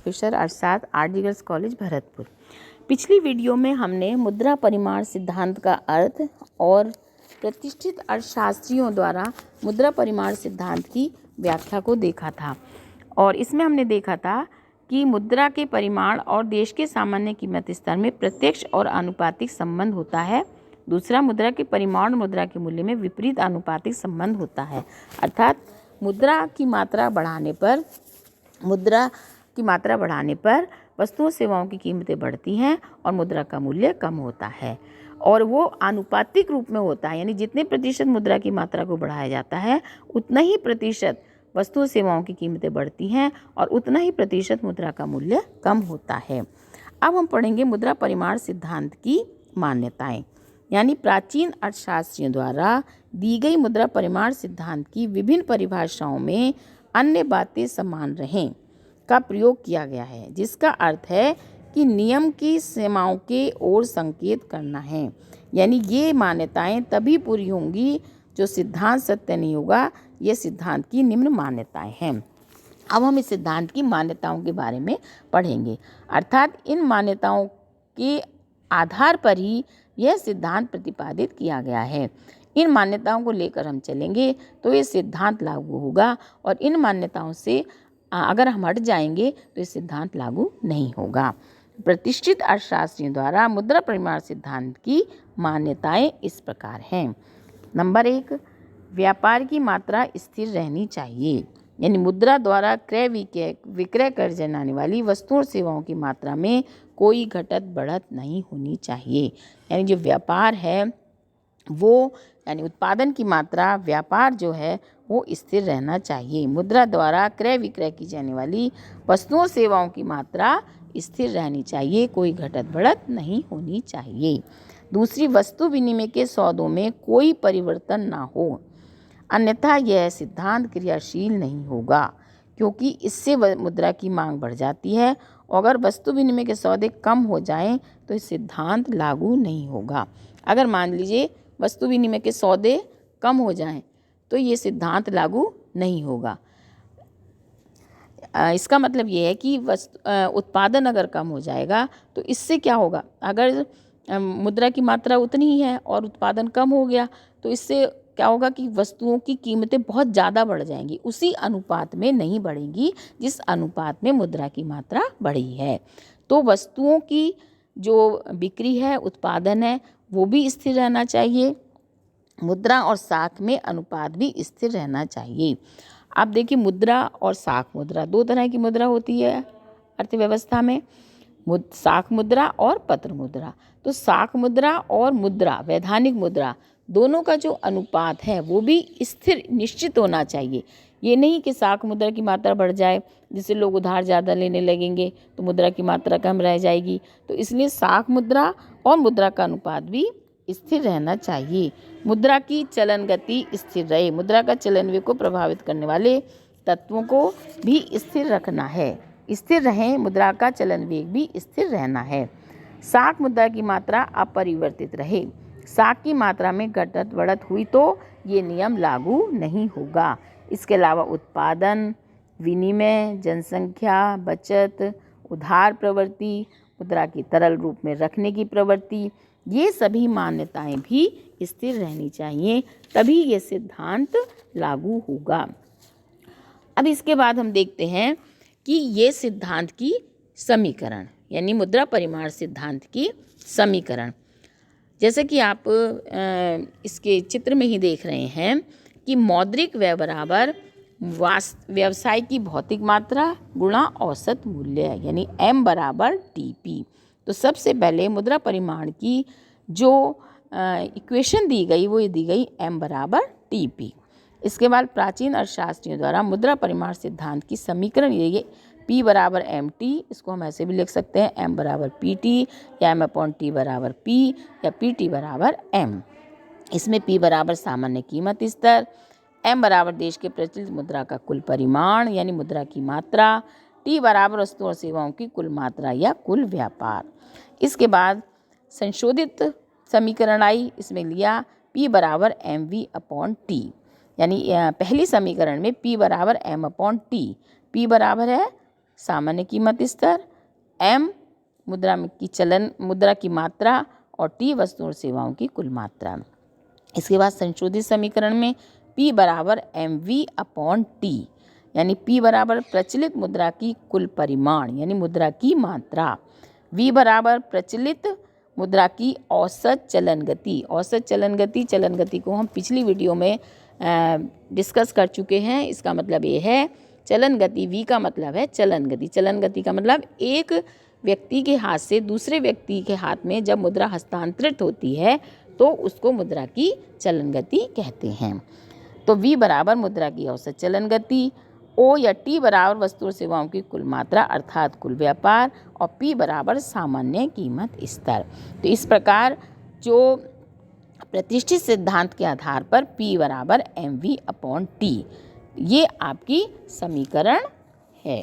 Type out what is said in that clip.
Officer Arshad RD girls college Bharatpur. पिछली video में हमने मुद्रा परिमाण सिद्धांत का अर्थ और प्रतिष्ठित अर्थशास्त्रियों द्वारा मुद्रा परिमाण सिद्धांत की व्याख्या को देखा था और इसमें हमने देखा था कि मुद्रा के परिमाण और देश के सामान्य कीमत स्तर में प्रत्यक्ष और आनुपातिक संबंध होता है। दूसरा, मुद्रा के परिमाण और मुद्रा के मूल्य में विपरीत आनुपातिक संबंध होता है, अर्थात मुद्रा की मात्रा बढ़ाने पर वस्तुओं सेवाओं की कीमतें बढ़ती हैं और मुद्रा का मूल्य कम होता है और वो आनुपातिक रूप में होता है, यानी जितने प्रतिशत मुद्रा की मात्रा को बढ़ाया जाता है उतना ही प्रतिशत वस्तुओं सेवाओं की कीमतें बढ़ती हैं और उतना ही प्रतिशत मुद्रा का मूल्य कम होता है। अब हम पढ़ेंगे मुद्रा परिमाण सिद्धांत की मान्यताएं, यानी प्राचीन अर्थशास्त्रियों द्वारा दी गई मुद्रा परिमाण सिद्धांत की विभिन्न परिभाषाओं में अन्य बातें समान रहें का प्रयोग किया गया है, जिसका अर्थ है कि नियम की सीमाओं के ओर संकेत करना है। यानी ये मान्यताएं तभी पूरी होंगी जो सिद्धांत सत्य नहीं होगा। ये सिद्धांत की निम्न मान्यताएं हैं। अब हम इस सिद्धांत की मान्यताओं के बारे में पढ़ेंगे, अर्थात इन मान्यताओं के आधार पर ही यह सिद्धांत प्रतिपादित किया गया है। इन मान्यताओं को लेकर हम चलेंगे तो ये सिद्धांत लागू होगा और इन मान्यताओं से अगर हम हट जाएंगे तो ये सिद्धांत लागू नहीं होगा। प्रतिष्ठित अर्थशास्त्रियों द्वारा मुद्रा परिमाण सिद्धांत की मान्यताएं इस प्रकार हैं। नंबर 1, व्यापार की मात्रा स्थिर रहनी चाहिए, यानी मुद्रा द्वारा क्रय विक्रय कर जाने वाली वस्तुओं और सेवाओं की मात्रा में कोई घटत बढ़त नहीं होनी चाहिए। यानी जो व्यापार है वो, यानी उत्पादन की मात्रा, व्यापार जो है वो स्थिर रहना चाहिए। मुद्रा द्वारा क्रय विक्रय की जाने वाली वस्तुओं सेवाओं की मात्रा स्थिर रहनी चाहिए, कोई घटत बढ़त नहीं होनी चाहिए। दूसरी, वस्तु विनिमय के सौदों में कोई परिवर्तन ना हो, अन्यथा यह सिद्धांत क्रियाशील नहीं होगा, क्योंकि इससे मुद्रा की मांग बढ़ जाती है। अगर वस्तु विनिमय के सौदे कम हो जाएं तो इस सिद्धांत लागू नहीं होगा। अगर मान लीजिए वस्तु विनिमय के सौदे कम हो जाएं तो ये सिद्धांत लागू नहीं होगा। इसका मतलब ये है कि उत्पादन अगर कम हो जाएगा तो इससे क्या होगा, अगर मुद्रा की मात्रा उतनी ही है और उत्पादन कम हो गया तो इससे क्या होगा कि वस्तुओं की कीमतें बहुत ज़्यादा बढ़ जाएंगी, उसी अनुपात में नहीं बढ़ेंगी जिस अनुपात में मुद्रा की मात्रा बढ़ी है। तो वस्तुओं की जो बिक्री है, उत्पादन है, वो भी स्थिर रहना चाहिए। मुद्रा और साख में अनुपात भी स्थिर रहना चाहिए। आप देखिए, मुद्रा और साख मुद्रा, दो तरह की मुद्रा होती है अर्थव्यवस्था में, साख मुद्रा और पत्र मुद्रा। तो साख मुद्रा और मुद्रा, वैधानिक मुद्रा, दोनों का जो अनुपात है वो भी स्थिर निश्चित होना चाहिए। ये नहीं कि साख मुद्रा की मात्रा बढ़ जाए जिससे लोग उधार ज़्यादा लेने लगेंगे तो मुद्रा की मात्रा कम रह जाएगी। तो इसलिए साख मुद्रा और मुद्रा का अनुपात भी स्थिर रहना चाहिए। मुद्रा की चलन गति स्थिर रहे, मुद्रा का चलन वेग को प्रभावित करने वाले तत्वों को भी स्थिर रखना है, स्थिर रहें, मुद्रा का चलन वेग भी स्थिर रहना है। साख मुद्रा की मात्रा अपरिवर्तित रहे, साख की मात्रा में घटत बढ़त हुई तो ये नियम लागू नहीं होगा। इसके अलावा उत्पादन, विनिमय, जनसंख्या, बचत, उधार प्रवृत्ति, मुद्रा की तरल रूप में रखने की प्रवृत्ति, ये सभी मान्यताएं भी स्थिर रहनी चाहिए, तभी ये सिद्धांत लागू होगा। अब इसके बाद हम देखते हैं कि ये सिद्धांत की समीकरण, यानी मुद्रा परिमाण सिद्धांत की समीकरण, जैसे कि आप इसके चित्र में ही देख रहे हैं कि मौद्रिक व्यय बराबर व्यवसाय की भौतिक मात्रा गुणा औसत मूल्य, यानी M बराबर TP। तो सबसे पहले मुद्रा परिमाण की जो इक्वेशन दी गई वो ये दी गई M बराबर TP। इसके बाद प्राचीन अर्थशास्त्रियों द्वारा मुद्रा परिमाण सिद्धांत की समीकरण ये P बराबर MT, इसको हम ऐसे भी लिख सकते हैं M बराबर PT या M/T बराबर P या PT बराबर M। इसमें P बराबर सामान्य कीमत स्तर, M बराबर देश के प्रचलित मुद्रा का कुल परिमाण यानी मुद्रा की मात्रा, T बराबर वस्तुओं और सेवाओं की कुल मात्रा या कुल व्यापार। इसके बाद संशोधित समीकरण आई, इसमें लिया P बराबर MV/T, यानी पहली समीकरण में P बराबर M/T, P बराबर है सामान्य कीमत स्तर, M मुद्रा की मात्रा और T वस्तुओं और सेवाओं की कुल मात्रा। इसके बाद संशोधित समीकरण में P बराबर MV/T, यानी P बराबर प्रचलित मुद्रा की कुल परिमाण यानी मुद्रा की मात्रा, V बराबर प्रचलित मुद्रा की औसत चलन गति। औसत चलन गति को हम पिछली वीडियो में डिस्कस कर चुके हैं। इसका मतलब ये है चलन गति, V का मतलब है चलन गति। चलन गति का मतलब एक व्यक्ति के हाथ से दूसरे व्यक्ति के हाथ में जब मुद्रा हस्तांतरित होती है तो उसको मुद्रा की चलन गति कहते हैं। तो V बराबर मुद्रा की औसत चलन गति, O या T बराबर वस्तु और सेवाओं की कुल मात्रा अर्थात कुल व्यापार, और P बराबर सामान्य कीमत स्तर। तो इस प्रकार जो प्रतिष्ठित सिद्धांत के आधार पर P बराबर MV/T, ये आपकी समीकरण है।